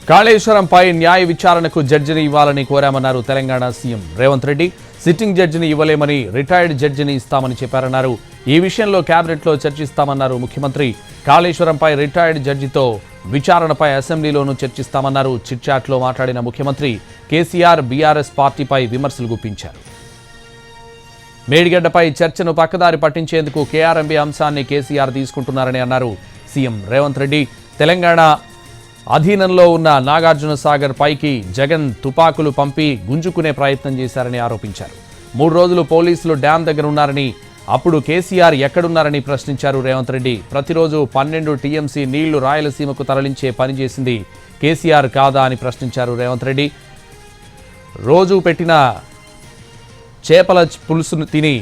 కాళేశ్వరంపై న్యాయ విచారణకు జడ్జిని ఇవ్వాలని కోరామన్నారు తెలంగాణ సీఎం రేవంత్ రెడ్డి. సిట్టింగ్ జడ్జిని ఇవ్వలేమని రిటైర్డ్ జడ్జిని ఇస్తామని చెప్పారన్నారు. ఈ విషయంలో కేబినెట్లో చర్చిస్తామన్నారు ముఖ్యమంత్రి. కాళేశ్వరంపై రిటైర్డ్ జడ్జితో విచారణపై అసెంబ్లీలోనూ చర్చిస్తామన్నారు. చిట్చాట్లో మాట్లాడిన ముఖ్యమంత్రి కేసీఆర్ బీఆర్ఎస్ పార్టీపై విమర్శలు గుప్పించారు. మేడిగడ్డపై చర్చను పక్కదారి పట్టించేందుకు కేఆర్ఎంబీ అంశాన్ని కేసీఆర్ తీసుకుంటున్నారని అన్నారు సీఎం రేవంత్ రెడ్డి. తెలంగాణ అధీనంలో ఉన్న నాగార్జున సాగర్ పైకి జగన్ తుపాకులు పంపి గుంజుకునే ప్రయత్నం చేశారని ఆరోపించారు. 3 రోజులు పోలీసులు డ్యాం దగ్గర ఉన్నారని, అప్పుడు కేసీఆర్ ఎక్కడున్నారని ప్రశ్నించారు రేవంత్ రెడ్డి. ప్రతిరోజు 12 టీఎంసీ నీళ్లు రాయలసీమకు తరలించే పని చేసింది కేసీఆర్ కాదా అని ప్రశ్నించారు రేవంత్ రెడ్డి. రోజు పెట్టిన చేపల పులుసును తిని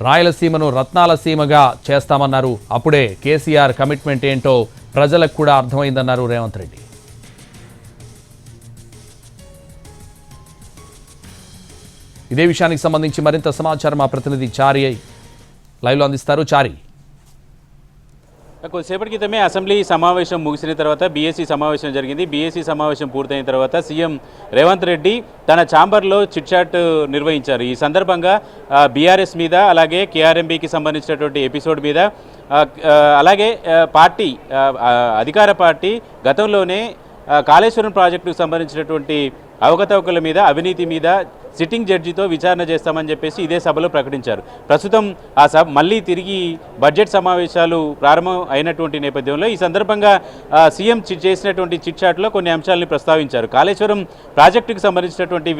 రాయలసీమను రత్నాల సీమగా చేస్తామన్నారు. అప్పుడే కేసీఆర్ కమిట్మెంట్ ఏంటో ప్రజలకు కూడా అర్థమైందన్నారు రేవంత్ రెడ్డి. ఇదే విషయానికి సంబంధించి మరింత సమాచారం మా ప్రతినిధి చారి లైవ్లో అందిస్తారు. చారి, కొద్దిసేపటి క్రితమే అసెంబ్లీ సమావేశం ముగిసిన తర్వాత బీఎస్సీ సమావేశం జరిగింది. బీఎస్సీ సమావేశం పూర్తయిన తర్వాత సీఎం రేవంత్ రెడ్డి తన ఛాంబర్లో చిట్చాట్ నిర్వహించారు. ఈ సందర్భంగా బీఆర్ఎస్ మీద, అలాగే కేఆర్ఎంబీకి సంబంధించినటువంటి ఎపిసోడ్ మీద, అలాగే పార్టీ అధికార పార్టీ గతంలోనే కాళేశ్వరం ప్రాజెక్టుకు సంబంధించినటువంటి అవకతవకల మీద, అవినీతి మీద సిట్టింగ్ జడ్జితో విచారణ చేస్తామని చెప్పేసి ఇదే సభలో ప్రకటించారు. ప్రస్తుతం ఆ సభ మళ్ళీ తిరిగి బడ్జెట్ సమావేశాలు ప్రారంభం అయినటువంటి నేపథ్యంలో ఈ సందర్భంగా సీఎం చేసినటువంటి చిట్చాట్లో కొన్ని అంశాలని ప్రస్తావించారు. కాళేశ్వరం ప్రాజెక్టుకు సంబంధించినటువంటి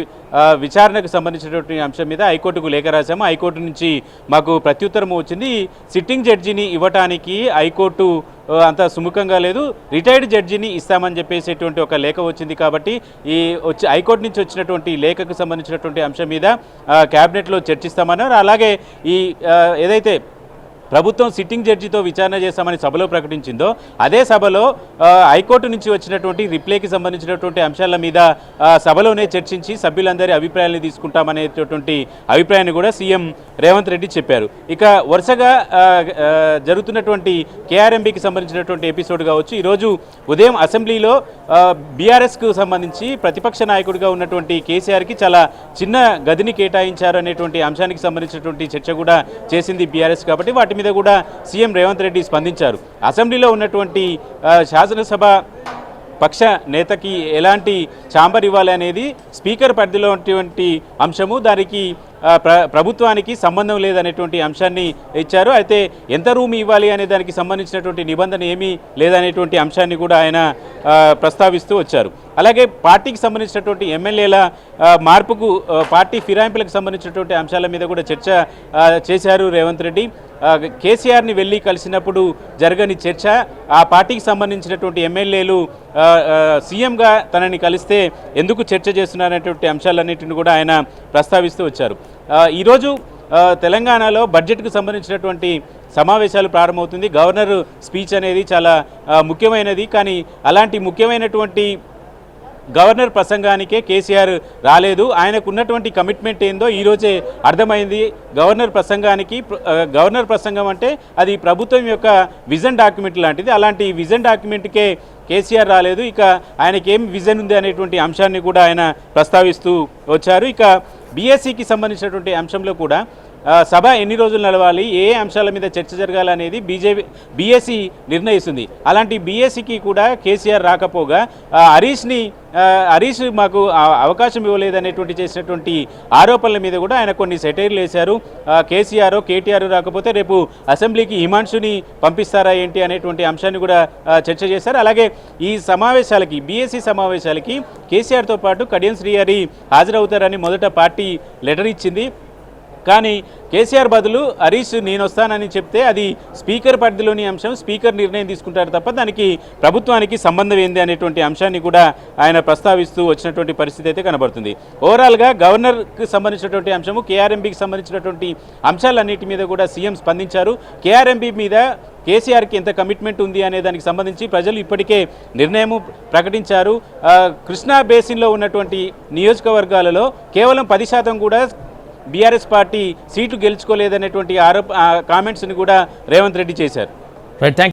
విచారణకు సంబంధించినటువంటి అంశం మీద హైకోర్టుకు లేఖ రాశాము. హైకోర్టు నుంచి మాకు ప్రత్యుత్తరం వచ్చింది. సిట్టింగ్ జడ్జిని ఇవ్వటానికి హైకోర్టు అంత సుముఖంగా లేదు, రిటైర్డ్ జడ్జిని ఇస్తామని చెప్పేసేటువంటి ఒక లేఖ వచ్చింది. కాబట్టి ఈ హైకోర్టు నుంచి వచ్చినటువంటి లేఖకు సంబంధించినటువంటి అంశం మీద క్యాబినెట్లో చర్చిస్తామన్నారు. అలాగే ఈ ఏదైతే ప్రభుత్వం సిట్టింగ్ జడ్జితో విచారణ చేస్తామని సభలో ప్రకటించిందో అదే సభలో హైకోర్టు నుంచి వచ్చినటువంటి రిప్లైకి సంబంధించినటువంటి అంశాల మీద సభలోనే చర్చించి సభ్యులందరి అభిప్రాయాన్ని తీసుకుంటామనేటటువంటి అభిప్రాయాన్ని కూడా సీఎం రేవంత్ రెడ్డి చెప్పారు. ఇక వరుసగా జరుగుతున్నటువంటి కేఆర్ఎంబీకి సంబంధించినటువంటి ఎపిసోడ్ కావచ్చు, ఈరోజు ఉదయం అసెంబ్లీలో బీఆర్ఎస్కు సంబంధించి ప్రతిపక్ష నాయకుడిగా ఉన్నటువంటి కేసీఆర్కి చాలా చిన్న గదిని కేటాయించారు అనేటువంటి అంశానికి సంబంధించినటువంటి చర్చ కూడా చేసింది బీఆర్ఎస్. కాబట్టి వాటి మీద కూడా సీఎం రేవంత్ రెడ్డి స్పందించారు. అసెంబ్లీలో ఉన్నటువంటి శాసనసభ పక్ష నేతకి ఎలాంటి ఛాంబర్ ఇవ్వాలి అనేది స్పీకర్ పరిధిలో ఉన్నటువంటి అంశము, దానికి ప్రభుత్వానికి సంబంధం లేదనేటువంటి అంశాన్ని ఇచ్చారు. అయితే ఎంత రూమ్ ఇవ్వాలి అనే దానికి సంబంధించినటువంటి నిబంధన ఏమీ లేదనేటువంటి అంశాన్ని కూడా ఆయన ప్రస్తావిస్తూ వచ్చారు. అలాగే పార్టీకి సంబంధించినటువంటి ఎమ్మెల్యేల మార్పుకు, పార్టీ ఫిరాయింపులకు సంబంధించినటువంటి అంశాల మీద కూడా చర్చ చేశారు రేవంత్ రెడ్డి. కేసీఆర్ని వెళ్ళి కలిసినప్పుడు జరగని చర్చ, ఆ పార్టీకి సంబంధించినటువంటి ఎమ్మెల్యేలు సీఎంగా తనని కలిస్తే ఎందుకు చర్చ చేస్తున్నారనేటువంటి అంశాలన్నింటిని కూడా ఆయన ప్రస్తావిస్తూ వచ్చారు. ఈరోజు తెలంగాణలో బడ్జెట్కు సంబంధించినటువంటి సమావేశాలు ప్రారంభమవుతుంది. గవర్నర్ స్పీచ్ అనేది చాలా ముఖ్యమైనది. కానీ అలాంటి ముఖ్యమైనటువంటి గవర్నర్ ప్రసంగానికే కేసీఆర్ రాలేదు. ఆయనకు ఉన్నటువంటి కమిట్మెంట్ ఏందో ఈరోజే అర్థమైంది. గవర్నర్ ప్రసంగం అంటే అది ప్రభుత్వం యొక్క విజన్ డాక్యుమెంట్ లాంటిది. అలాంటి విజన్ డాక్యుమెంట్కే కేసీఆర్ రాలేదు. ఇక ఆయనకేం విజన్ ఉంది అనేటువంటి అంశాన్ని కూడా ఆయన ప్రస్తావిస్తూ వచ్చారు. ఇక బీఎస్సీకి సంబంధించినటువంటి అంశంలో కూడా సభ ఎన్ని రోజులు నడవాలి, ఏ అంశాల మీద చర్చ జరగాలనేది బీఎస్సీ నిర్ణయిస్తుంది. అలాంటి బీఎస్సీకి కూడా కేసీఆర్ రాకపోగా హరీష్ మాకు అవకాశం ఇవ్వలేదనేటువంటి చేసినటువంటి ఆరోపణల మీద కూడా ఆయన కొన్ని సెటైర్లు వేశారు. కేసీఆర్ కేటీఆర్ రాకపోతే రేపు అసెంబ్లీకి హిమాంశుని పంపిస్తారా ఏంటి అనేటువంటి అంశాన్ని కూడా చర్చ చేశారు. అలాగే ఈ సమావేశాలకి, బీఎస్సీ సమావేశాలకి కేసీఆర్తో పాటు కడియం శ్రీహరి హాజరవుతారని మొదట పార్టీ లెటర్ ఇచ్చింది. కానీ కేసీఆర్ బదులు హరీష్ నేను వస్తానని చెప్తే అది స్పీకర్ పరిధిలోని అంశం, స్పీకర్ నిర్ణయం తీసుకుంటారు తప్ప దానికి ప్రభుత్వానికి సంబంధం ఏంది అనేటువంటి అంశాన్ని కూడా ఆయన ప్రస్తావిస్తూ వచ్చినటువంటి పరిస్థితి అయితే కనబడుతుంది. ఓవరాల్గా గవర్నర్కి సంబంధించినటువంటి అంశము, కేఆర్ఎంబీకి సంబంధించినటువంటి అంశాలన్నిటి మీద కూడా సీఎం స్పందించారు. కేఆర్ఎంబీ మీద కేసీఆర్కి ఎంత కమిట్మెంట్ ఉంది అనే దానికి సంబంధించి ప్రజలు ఇప్పటికే నిర్ణయం ప్రకటించారు. కృష్ణా బేసిన్లో ఉన్నటువంటి నియోజకవర్గాలలో కేవలం 10% కూడా బీఆర్ఎస్ పార్టీ సీట్లు గెలుచుకోలేదనేటువంటి కామెంట్స్ని కూడా రేవంత్ రెడ్డి చేశారు.